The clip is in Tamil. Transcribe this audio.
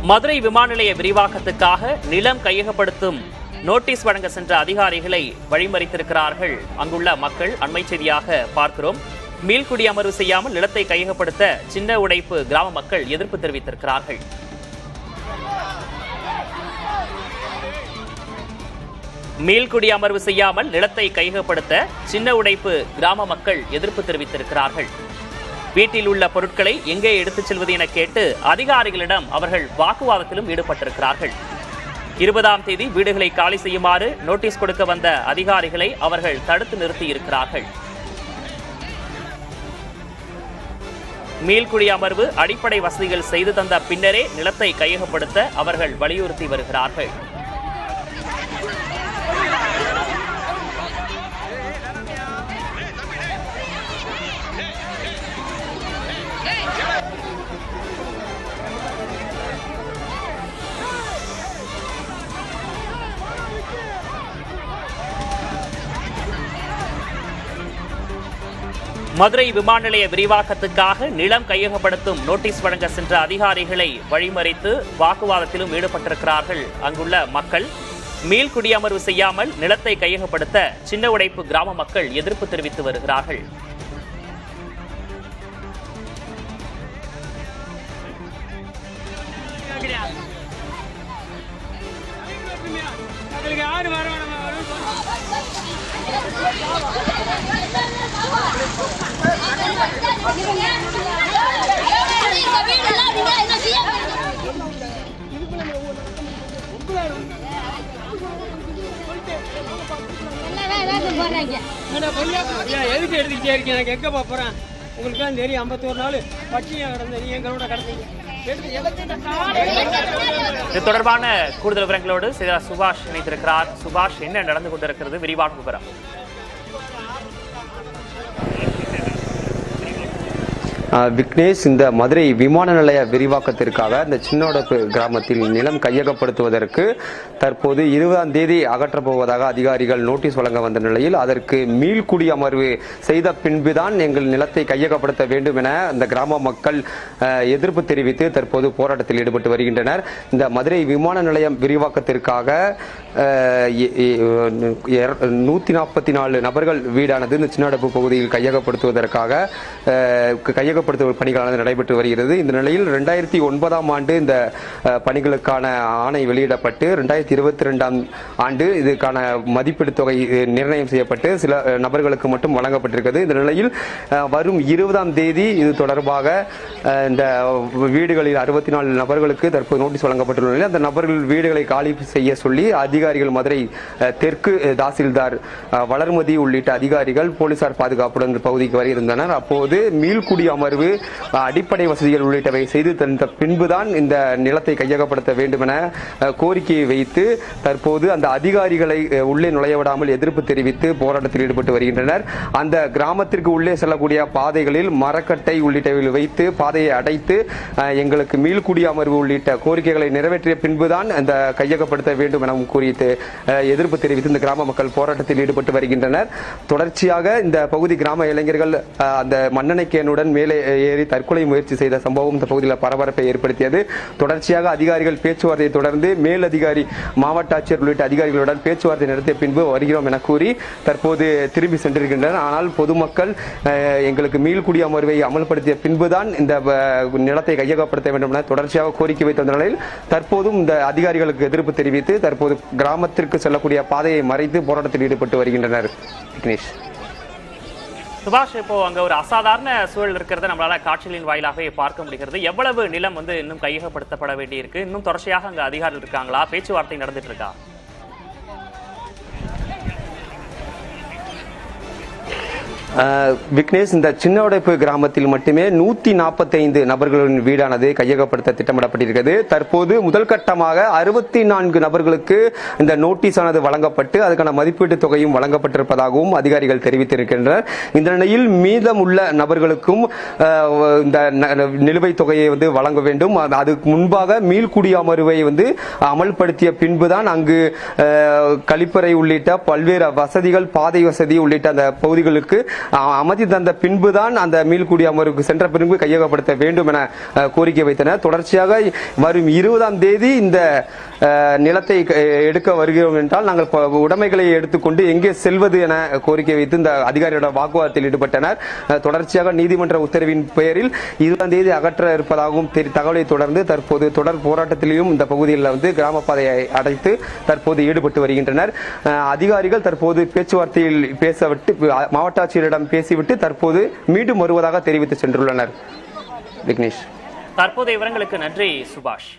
மதுரை விமான நிலைய விரிவாக்கத்துக்காக நிலம் கையகப்படுத்தும் நோட்டீஸ் வழங்க சென்ற அதிகாரிகளை வழிமறித்திருக்கிறார்கள் அங்குள்ள மக்கள். அண்மை செய்தியாக பார்க்கிறோம். மீள்குடியமர்வு செய்யாமல் நிலத்தை கையகப்படுத்த சின்ன உடைப்பு கிராம மக்கள் எதிர்ப்பு தெரிவித்திருக்கிறார்கள். மீள்குடியமர்வு செய்யாமல் நிலத்தை கையகப்படுத்த சின்ன உடைப்பு கிராம மக்கள் எதிர்ப்பு தெரிவித்திருக்கிறார்கள். வீட்டில் உள்ள பொருட்களை எங்கே எடுத்துச் செல்வது என கேட்டு அதிகாரிகளிடம் அவர்கள் வாக்குவாதத்திலும் ஈடுபட்டிருக்கிறார்கள். 20ஆம் தேதி வீடுகளை காலி செய்யுமாறு நோட்டீஸ் கொடுக்க வந்த அதிகாரிகளை அவர்கள் தடுத்து நிறுத்தியிருக்கிறார்கள். மீள்குடியமர்வு அடிப்படை வசதிகள் செய்து தந்த பின்னரே நிலத்தை கையகப்படுத்த அவர்கள் வலியுறுத்தி வருகிறார்கள். மதுரை விமான நிலைய விரிவாக்கத்துக்காக நிலம் கையகப்படுத்தும் நோட்டீஸ் வழங்க சென்ற அதிகாரிகளை வழிமறித்து வாக்குவாதத்திலும் ஈடுபட்டிருக்கிறார்கள் அங்குள்ள மக்கள். மீள்குடியமர்வு செய்யாமல் நிலத்தை கையகப்படுத்த சின்ன உடைப்பு கிராம மக்கள் எதிர்ப்பு தெரிவித்து வருகிறார்கள். எதுக்கு எடுத்துக்கிட்டே இருக்கீங்க? எனக்கு எங்க போறேன் உங்களுக்கு தான் தெரியும். 51 நாள் பட்சியா கிடந்த நீ எங்களோட கிடந்தீங்க. இது தொடர்பான கூடுதல் விவரங்களோடு சுபாஷ் இணைத்திருக்கிறார். சுபாஷ், என்ன நடந்து கொண்டிருக்கிறது? விரிவான விவரம். விக்னேஷ், இந்த மதுரை விமான நிலைய விரிவாக்கத்திற்காக இந்த சின்னோடப்பு கிராமத்தில் நிலம் கையகப்படுத்துவதற்கு தற்போது 20ஆம் தேதி அகற்றப்போவதாக அதிகாரிகள் நோட்டீஸ் வழங்க வந்த நிலையில் அதற்கு மீள்குடியமர்வு செய்த பின்புதான் எங்கள் நிலத்தை கையகப்படுத்த வேண்டும் என இந்த கிராம மக்கள் எதிர்ப்பு தெரிவித்து தற்போது போராட்டத்தில் ஈடுபட்டு வருகின்றனர். இந்த மதுரை விமான நிலையம் விரிவாக்கத்திற்காக 144 நபர்கள் வீடானது இந்த சின்னோடப்பு பகுதியில் கையகப்படுத்துவதற்காக கையகப்படுத்தும் பணிகளானது நடைபெற்று வருகிறது. இந்த நிலையில் 2009ஆம் ஆண்டு இந்த பணிகளுக்கான ஆணை வெளியிடப்பட்டு 2022ஆம் ஆண்டு இதுக்கான மதிப்பீடு தொகை நிர்ணயம் செய்யப்பட்டு சில நபர்களுக்கு மட்டும் வழங்கப்பட்டிருக்கிறது. இந்த நிலையில் வரும் 20ஆம் தேதி இது தொடர்பாக இந்த வீடுகளில் 64 நபர்களுக்கு தற்போது நோட்டீஸ் வழங்கப்பட்டுள்ள நிலையில் அந்த நபர்கள் வீடுகளை காலி செய்ய சொல்லி அதிகாரிகள் மதுரை தெற்கு தாசில்தார் வளர்மதி உள்ளிட்ட அதிகாரிகள் போலீசார் பாதுகாப்புடன் பகுதிக்கு வர இருந்தனர். அப்போது மீள்குடியமர்வு அடிப்படை வசதிகள் உள்ளிட்டவை செய்து தந்த பின்புதான் இந்த நிலத்தை கையகப்படுத்த வேண்டும் என கோரிக்கையை வைத்து தற்போது அந்த அதிகாரிகளை உள்ளே நுழையவிடாமல் எதிர்ப்பு தெரிவித்து போராட்டத்தில் ஈடுபட்டு வருகின்றனர். அந்த கிராமத்திற்கு உள்ளே செல்லக்கூடிய பாதைகளில் மரக்கட்டை உள்ளிட்டவை வைத்து பாதையை அடைத்து எங்களுக்கு மீள்குடியமர்வு உள்ளிட்ட கோரிக்கைகளை நிறைவேற்றிய பின்புதான் அந்த கையகப்படுத்த வேண்டும் என குறித்து எதிர்ப்பு தெரிவித்து இந்த கிராம மக்கள் போராட்டத்தில் ஈடுபட்டு வருகின்றனர். தொடர்ச்சியாக இந்த பகுதி கிராம இளைஞர்கள் அந்த மண்ணெண்ணெய் கேனுடன் மேலே ஏறி தற்கொலை முயற்சி செய்த சம்பவம் இந்த பகுதியில் பரபரப்பை ஏற்படுத்தியது. தொடர்ச்சியாக அதிகாரிகள் பேச்சுவார்த்தையை தொடர்ந்து மேலதிகாரி மாவட்ட ஆட்சியர் உள்ளிட்ட அதிகாரிகளுடன் பேச்சுவார்த்தை நடத்திய பின்பு வருகிறோம் என கூறி தற்போது திரும்பி சென்றிருக்கின்றனர். ஆனால் பொதுமக்கள் எங்களுக்கு மீள்குடியமர்வை அமல்படுத்திய பின்புதான் இந்த நிலத்தை கையகப்படுத்த வேண்டும் என தொடர்ச்சியாக கோரிக்கை வைத்த நிலையில் தற்போதும் இந்த அதிகாரிகளுக்கு எதிர்ப்பு தெரிவித்து தற்போது கிராமத்திற்கு செல்லக்கூடிய பாதையை மறைத்து போராட்டத்தில் ஈடுபட்டு வருகின்றனர். விக்னேஷ், சுபாஷ், இப்போ அங்க ஒரு அசாதாரண சூழல் இருக்கிறத நம்மளால காட்சிகளின் வாயிலாகவே பார்க்க முடிகிறது. எவ்வளவு நிலம் இன்னும் கையகப்படுத்தப்பட வேண்டியிருக்கு? இன்னும் தொடர்ச்சியாக அங்க அதிகாரிகள் இருக்காங்களா? பேச்சுவார்த்தை நடந்துட்டு இருக்கா? விக்னேஷ், இந்த சின்ன உடைப்பு கிராமத்தில் மட்டுமே 145 நபர்களின் வீடானது கையகப்படுத்த திட்டமிடப்பட்டிருக்கிறது. தற்போது முதல் கட்டமாக 64 நபர்களுக்கு இந்த நோட்டீஸ் ஆனது வழங்கப்பட்டு அதுக்கான மதிப்பீட்டு தொகையும் வழங்கப்பட்டிருப்பதாகவும் அதிகாரிகள் தெரிவித்திருக்கின்றனர். இந்த நிலையில் மீதமுள்ள நபர்களுக்கும் இந்த நிலுவைத் தொகையை வழங்க வேண்டும். அதுக்கு முன்பாக மீள்குடியமர்வை அமல்படுத்திய பின்புதான் அங்கு கழிப்பறை உள்ளிட்ட பல்வேறு வசதிகள், பாதை வசதி உள்ளிட்ட அந்த பகுதிகளுக்கு அமைதி தந்த பின்புதான் அந்த மீள்குடியமர்வுக்கு சென்ற பின்பு கையகப்படுத்த வேண்டும் என கோரிக்கை வைத்தனர். தொடர்ச்சியாக வரும் 20ஆம் தேதி இந்த நிலத்தை எடுக்க வருகிறோம் என்றால் நாங்கள் உடைமைகளை எடுத்துக்கொண்டு எங்கே செல்வது என கோரிக்கை வைத்து இந்த அதிகாரியோட வாக்குவாதத்தில் ஈடுபட்டனர். தொடர்ச்சியாக நீதிமன்ற உத்தரவின் பெயரில் 20ஆம் தேதி அகற்ற இருப்பதாகவும் தகவலை தொடர்ந்து தற்போது தொடர் போராட்டத்திலும் இந்த பகுதியில் கிராம பாதையை அடைத்து தற்போது ஈடுபட்டு வருகின்றனர். அதிகாரிகள் தற்போது பேச்சுவார்த்தையில் பேசவிட்டு மாவட்ட ஆட்சியரிடம் பேசிவிட்டு தற்போது மீண்டும் வருவதாக தெரிவித்து சென்றுள்ளனர். விக்னேஷ், தற்போதைய விவரங்களுக்கு நன்றி சுபாஷ்.